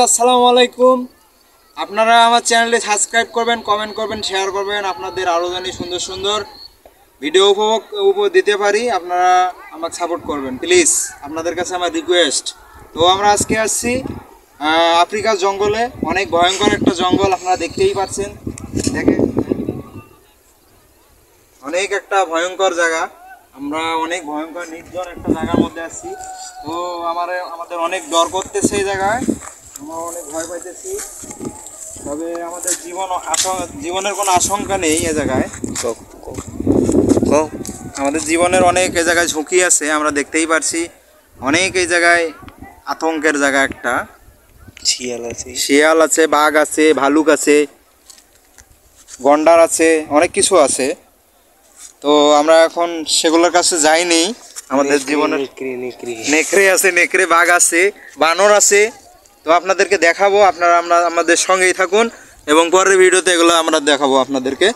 আসসালামু আলাইকুম। আপনারা আমার চ্যানেলে সাবস্ক্রাইব করবেন, কমেন্ট করবেন, শেয়ার করবেন। আপনাদের আরও জানি সুন্দর সুন্দর ভিডিও উপভোগ দিতে পারি, আপনারা আমাকে সাপোর্ট করবেন প্লিজ, আপনাদের কাছে আমার রিকোয়েস্ট। তো আমরা আজকে আসছি আফ্রিকার জঙ্গলে, অনেক ভয়ঙ্কর একটা জঙ্গল, আপনারা দেখতেই পাচ্ছেন। দেখেন অনেক একটা ভয়ঙ্কর জায়গা, আমরা অনেক ভয়ঙ্কর নির্জন একটা জায়গার মধ্যে আসছি। তো আমাদের অনেক ডর করতেছে এই জায়গায়, আমরা অনেক ভয় পাইতেছি, তবে আমাদের জীবনের কোনো আশঙ্কা নেই এ জায়গায়। তো আমাদের জীবনের অনেক এ জায়গায় ঝুঁকি আছে, আমরা দেখতেই পারছি। অনেক এই জায়গায় আতঙ্কের জায়গা একটা, শিয়াল আছে, বাঘ আছে, ভালুক আছে, গন্ডার আছে, অনেক কিছু আছে। তো আমরা এখন সেগুলোর কাছে যাইনি। আমাদের জীবনের নেকড়ে আছে, নেকড়ে, বাঘ আছে, বানর আছে। তো আপনাদেরকে দেখাবো, আপনারা আমাদের সঙ্গেই থাকুন এবং পরের ভিডিওতে এগুলো আমরা দেখাবো আপনাদেরকে।